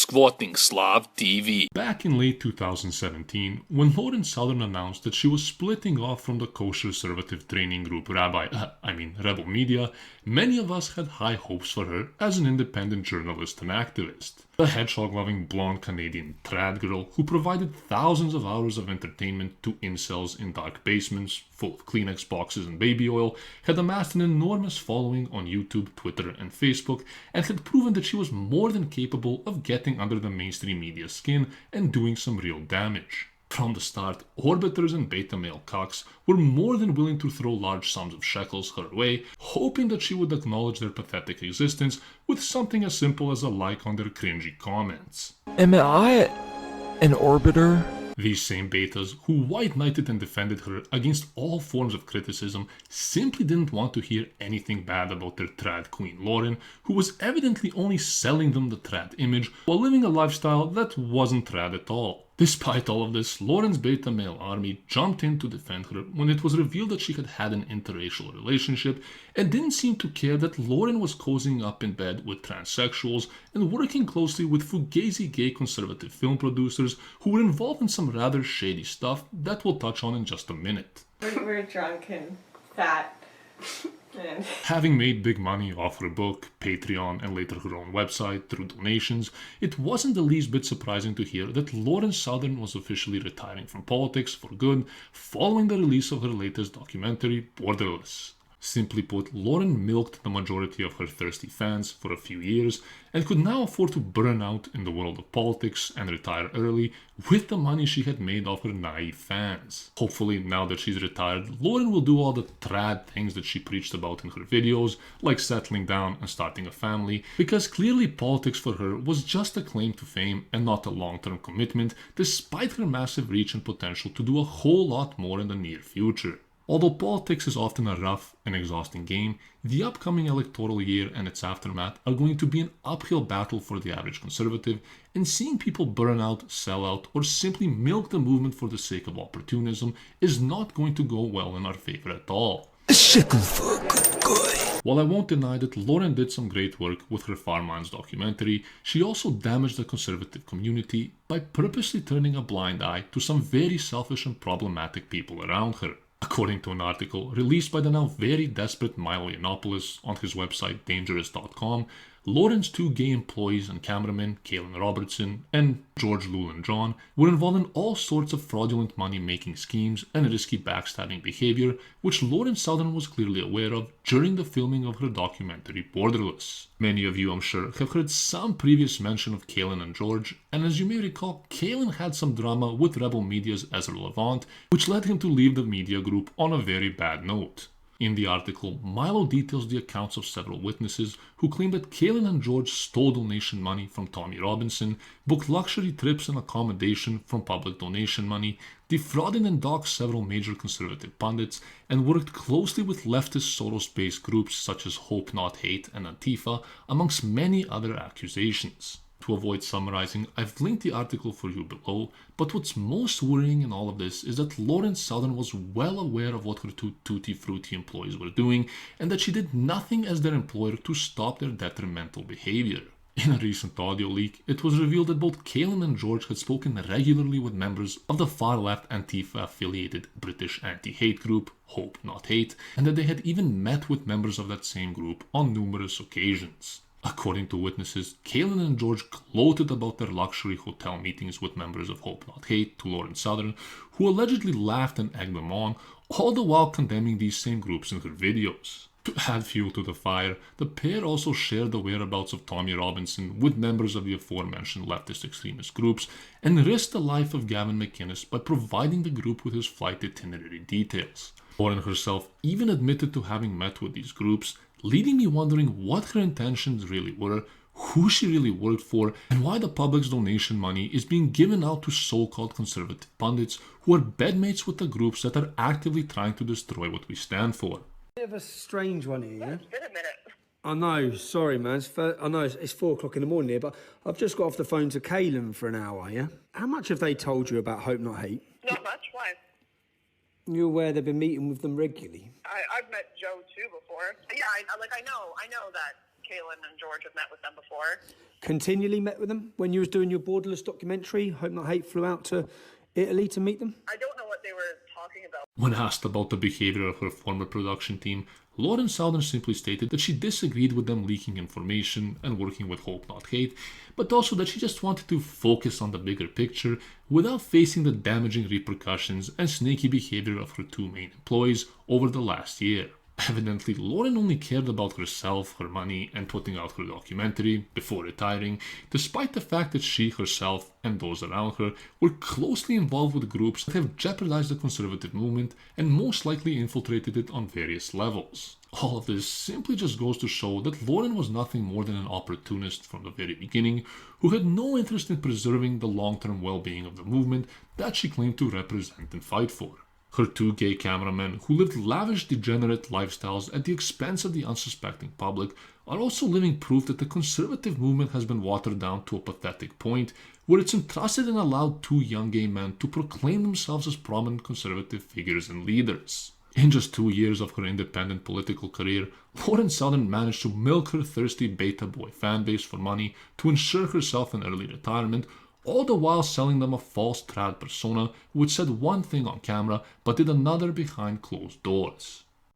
Squatting Slav TV. Back in late 2017, when Lauren Southern announced that she was splitting off from the kosher conservative training group Rebel Media, many of us had high hopes for her as an independent journalist and activist. The hedgehog-loving blonde Canadian trad girl who provided thousands of hours of entertainment to incels in dark basements full of Kleenex boxes and baby oil had amassed an enormous following on YouTube, Twitter, and Facebook, and had proven that she was more than capable of getting under the mainstream media skin and doing some real damage. From the start, orbiters and beta male cocks were more than willing to throw large sums of shekels her way, hoping that she would acknowledge their pathetic existence with something as simple as a like on their cringy comments. Am I an orbiter? These same betas, who white-knighted and defended her against all forms of criticism, simply didn't want to hear anything bad about their trad queen Lauren, who was evidently only selling them the trad image while living a lifestyle that wasn't trad at all. Despite all of this, Lauren's beta male army jumped in to defend her when it was revealed that she had had an interracial relationship and didn't seem to care that Lauren was cozying up in bed with transsexuals and working closely with fugazi gay conservative film producers who were involved in some rather shady stuff that we'll touch on in just a minute. We're drunk and fat. Having made big money off her book, Patreon, and later her own website through donations, it wasn't the least bit surprising to hear that Lauren Southern was officially retiring from politics for good following the release of her latest documentary, Borderless. Simply put, Lauren milked the majority of her thirsty fans for a few years and could now afford to burn out in the world of politics and retire early with the money she had made off her naive fans. Hopefully, now that she's retired, Lauren will do all the trad things that she preached about in her videos, like settling down and starting a family, because clearly politics for her was just a claim to fame and not a long-term commitment, despite her massive reach and potential to do a whole lot more in the near future. Although politics is often a rough and exhausting game, the upcoming electoral year and its aftermath are going to be an uphill battle for the average conservative, and seeing people burn out, sell out, or simply milk the movement for the sake of opportunism is not going to go well in our favor at all. A shekel for a good guy. While I won't deny that Lauren did some great work with her Farmlands documentary, she also damaged the conservative community by purposely turning a blind eye to some very selfish and problematic people around her. According to an article released by the now very desperate Milo Yiannopoulos on his website dangerous.com, Lauren's two gay employees and cameramen, Kaylin Robertson and George Llewellyn John, were involved in all sorts of fraudulent money-making schemes and risky backstabbing behavior, which Lauren Southern was clearly aware of during the filming of her documentary Borderless. Many of you, I'm sure, have heard some previous mention of Kaylin and George, and as you may recall, Kaylin had some drama with Rebel Media's Ezra Levant, which led him to leave the media group on a very bad note. In the article, Milo details the accounts of several witnesses who claim that Kaylin and George stole donation money from Tommy Robinson, booked luxury trips and accommodation from public donation money, defrauded and doxed several major conservative pundits, and worked closely with leftist Soros-based groups such as Hope Not Hate and Antifa, amongst many other accusations. To avoid summarizing, I've linked the article for you below, but what's most worrying in all of this is that Lauren Southern was well aware of what her two Tutti Frutti employees were doing, and that she did nothing as their employer to stop their detrimental behavior. In a recent audio leak, it was revealed that both Kaylin and George had spoken regularly with members of the far-left Antifa-affiliated British anti-hate group, Hope Not Hate, and that they had even met with members of that same group on numerous occasions. According to witnesses, Kaylin and George gloated about their luxury hotel meetings with members of Hope Not Hate to Lauren Southern, who allegedly laughed and egged them on, all the while condemning these same groups in her videos. To add fuel to the fire, the pair also shared the whereabouts of Tommy Robinson with members of the aforementioned leftist extremist groups, and risked the life of Gavin McInnes by providing the group with his flight itinerary details. Lauren herself even admitted to having met with these groups, leading me wondering what her intentions really were, who she really worked for, and why the public's donation money is being given out to so-called conservative pundits who are bedmates with the groups that are actively trying to destroy what we stand for. Bit of a strange one here, yeah? It's been a minute. I know, sorry man, I know it's 4 o'clock in the morning here, but I've just got off the phone to Kaylin for an hour, yeah? How much have they told you about Hope Not Hate? Not much. Why? You're aware they've been meeting with them regularly? I've met Joe too before. Yeah, I know that Caitlin and George have met with them before. Continually met with them when you was doing your borderless documentary? Hope Not Hate flew out to Italy to meet them? I don't know what they were talking about. When asked about the behavior of her former production team, Lauren Southern simply stated that she disagreed with them leaking information and working with Hope Not Hate, but also that she just wanted to focus on the bigger picture without facing the damaging repercussions and snaky behavior of her two main employees over the last year. Evidently, Lauren only cared about herself, her money, and putting out her documentary before retiring, despite the fact that she herself and those around her were closely involved with groups that have jeopardized the conservative movement and most likely infiltrated it on various levels. All of this simply just goes to show that Lauren was nothing more than an opportunist from the very beginning who had no interest in preserving the long-term well-being of the movement that she claimed to represent and fight for. Her two gay cameramen, who lived lavish, degenerate lifestyles at the expense of the unsuspecting public, are also living proof that the conservative movement has been watered down to a pathetic point where it's entrusted and allowed two young gay men to proclaim themselves as prominent conservative figures and leaders. In just 2 years of her independent political career, Lauren Southern managed to milk her thirsty beta boy fanbase for money to ensure herself an early retirement, all the while selling them a false trad persona which said one thing on camera but did another behind closed doors.